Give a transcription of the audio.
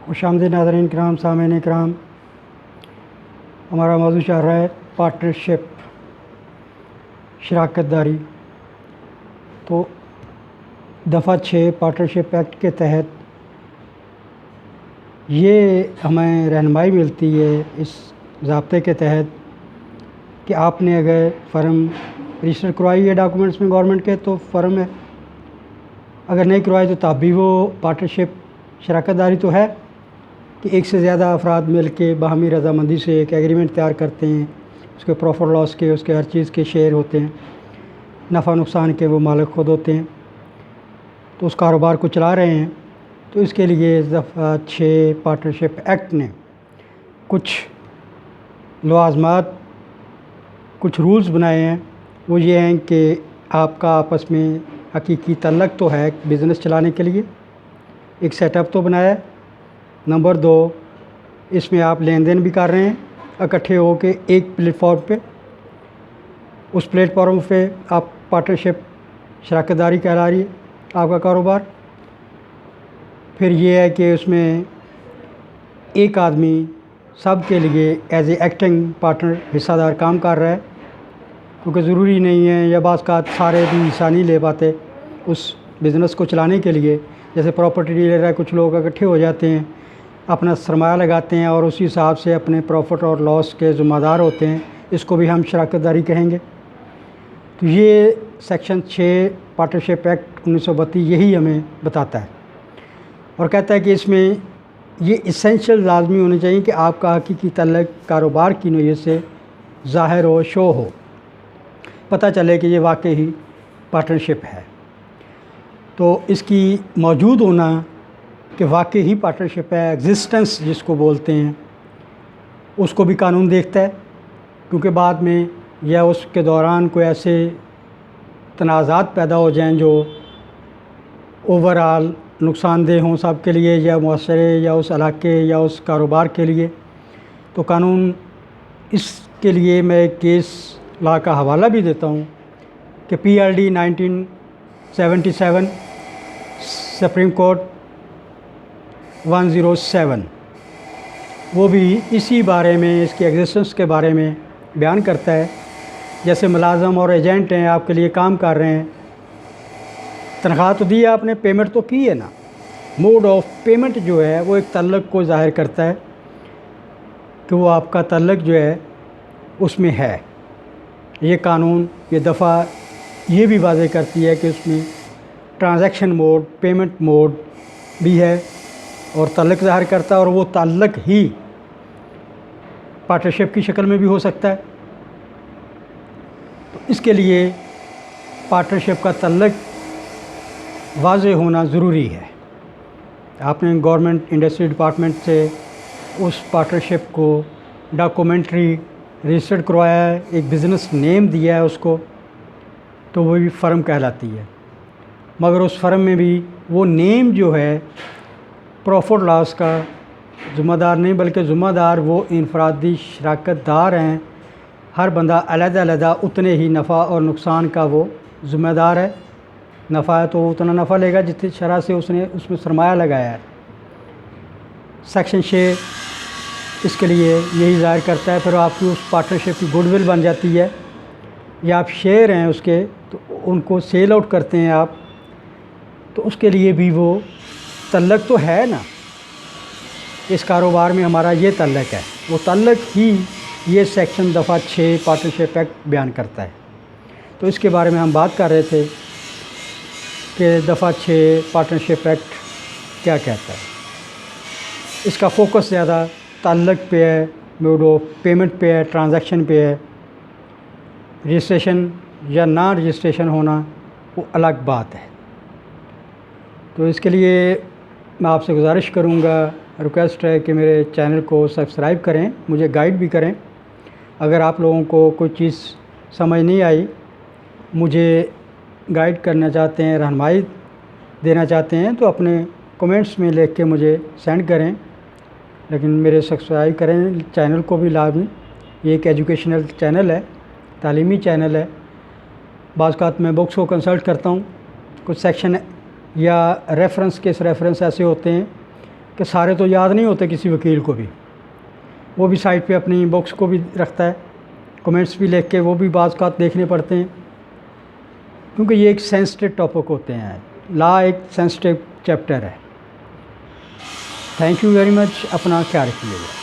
खुशामदीद नाज़रीन किराम, सामीन किराम। हमारा मौजू चल रहा है पार्टनरशिप, शराकत दारी। तो दफ़ा 6 पार्टनरशिप एक्ट के तहत ये हमें रहनुमाई मिलती है इस ज़ाब्ते के तहत कि आपने अगर फ़र्म रजिस्टर करवाई है डॉक्यूमेंट्स में गवर्नमेंट के तो फ़र्म है, अगर नहीं करवाई तो तब भी वो पार्टनरशिप शराकत दारी तो है कि एक से ज़्यादा अफराद मिल के बाहमी रज़ामंदी से एक एग्रीमेंट तैयार करते हैं, उसके प्रॉफिट लॉस के, उसके हर चीज़ के शेयर होते हैं, नफ़ा नुकसान के वो मालिक खुद होते हैं, तो उस कारोबार को चला रहे हैं। तो इसके लिए दफ़ा 6 पार्टनरशिप एक्ट ने कुछ लवाज़मात, कुछ रूल्स बनाए हैं। वो ये हैं कि आपका आपस में हकीकी तल्लक तो है बिज़नेस चलाने के लिए, एक सेटअप तो बनाया है। नंबर 2, इसमें आप लेन देन भी कर रहे हैं इकट्ठे हो के एक प्लेटफॉर्म पे। उस प्लेटफॉर्म पे आप पार्टनरशिप शराकत दारी कहला रही है आपका कारोबार। फिर ये है कि उसमें एक आदमी सब के लिए एज ए एक्टिंग पार्टनर हिस्सादार काम कर रहा है, क्योंकि ज़रूरी नहीं है या बाज़ का सारे भी हिस्सा नहीं ले पाते उस बिज़नेस को चलाने के लिए। जैसे प्रॉपर्टी डीलर है, कुछ लोग इकट्ठे हो जाते हैं, अपना सरमाया लगाते हैं और उसी हिसाब से अपने प्रॉफिट और लॉस के ज़िम्मेदार होते हैं। इसको भी हम शराकत दारी कहेंगे। तो ये सेक्शन 6 पार्टनरशिप एक्ट 1932 यही हमें बताता है और कहता है कि इसमें ये इसेंशियल लाजमी होने चाहिए कि आपका हकीकी तल्लक कारोबार की नोयत से ज़ाहिर हो, शो हो, पता चले कि ये वाकई ही पार्टनरशिप है। तो इसकी मौजूद होना कि वाकई ही पार्टनरशिप है, एग्जिस्टेंस जिसको बोलते हैं, उसको भी कानून देखता है, क्योंकि बाद में या उसके दौरान कोई ऐसे तनाज़ात पैदा हो जाएं जो ओवरऑल नुकसानदेह हों सब के लिए, या मुआशरे या उस इलाके या उस कारोबार के लिए, तो कानून इसके लिए मैं एक केस लॉ का हवाला भी देता हूँ कि PLD 1977 सुप्रीम कोर्ट 107, वो भी इसी बारे में, इसकी एग्जिस्टेंस के बारे में बयान करता है। जैसे मुलाज़म और एजेंट हैं, आपके लिए काम कर रहे हैं, तनख्वाह तो दी है आपने, पेमेंट तो की है ना। मोड ऑफ पेमेंट जो है वो एक तल्लक को ज़ाहिर करता है कि वो आपका तल्लक जो है उसमें है। ये कानून, ये दफ़ा ये भी वाज़ेह करती है कि उसमें ट्रांजैक्शन मोड, पेमेंट मोड भी है और तल्लक ज़ाहिर करता है, और वो तल्लक ही पार्टनरशिप की शक्ल में भी हो सकता है। तो इसके लिए पार्टनरशिप का तल्लक वाज़ेह होना ज़रूरी है। आपने गवर्नमेंट इंडस्ट्री डिपार्टमेंट से उस पार्टनरशिप को डॉक्यूमेंट्री रजिस्टर्ड करवाया है, एक बिज़नेस नेम दिया है उसको, तो वो भी फ़र्म कहलाती है। मगर उस फ़र्म में भी वो नेम जो है प्रॉफिट लॉस का ज़िम्मेदार नहीं, बल्कि ज़िम्मेदार वो इनफरादी शराकत दार हैं। हर बंदा अलग-अलग उतने ही नफ़ा और नुकसान का वो ज़िम्मेदार है। नफ़ा है तो उतना नफ़ा लेगा जितनी शरह से उसने उसमें सरमाया लगाया है। सेक्शन 6 इसके लिए यही ज़ाहिर करता है। फिर आपकी उस पार्टनरशिप की गुडविल बन जाती है, या आप शेयर हैं उसके तो उनको सेल आउट करते हैं आप, तो उसके लिए भी वो तल्लक तो है ना। इस कारोबार में हमारा ये तल्लक है, वो तल्लक ही ये सेक्शन दफ़ा 6 पार्टनरशिप एक्ट बयान करता है। तो इसके बारे में हम बात कर रहे थे कि दफ़ा 6 पार्टनरशिप एक्ट क्या कहता है। इसका फोकस ज़्यादा तल्लक पे है, मोड ऑफ पेमेंट पे है, ट्रांजैक्शन पे है। रजिस्ट्रेशन या ना रजिस्ट्रेशन होना वो अलग बात है। तो इसके लिए मैं आपसे गुजारिश करूँगा, रिक्वेस्ट है कि मेरे चैनल को सब्सक्राइब करें, मुझे गाइड भी करें। अगर आप लोगों को कोई चीज़ समझ नहीं आई, मुझे गाइड करना चाहते हैं, रहनुमाई देना चाहते हैं, तो अपने कमेंट्स में लिख के मुझे सेंड करें। लेकिन मेरे सब्सक्राइब करें चैनल को भी लाजमी। ये एक एजुकेशनल चैनल है, तालीमी चैनल है। बाज़ औक़ात मैं बुक्स को कंसल्ट करता हूँ, कुछ सेक्शन या रेफरेंस ऐसे होते हैं کہ سارے تو یاد نہیں ہوتے کسی وکیل کو بھی، وہ بھی سائٹ پہ اپنی بکس کو بھی رکھتا ہے، کمنٹس بھی لکھ کے وہ بھی بعض اوقات دیکھنے پڑتے ہیں، کیونکہ یہ ایک سینسٹیو ٹاپک ہوتے ہیں، لا ایک سینسٹیو چیپٹر ہے۔ تھینک یو ویری مچ، اپنا خیال رکھیے گا۔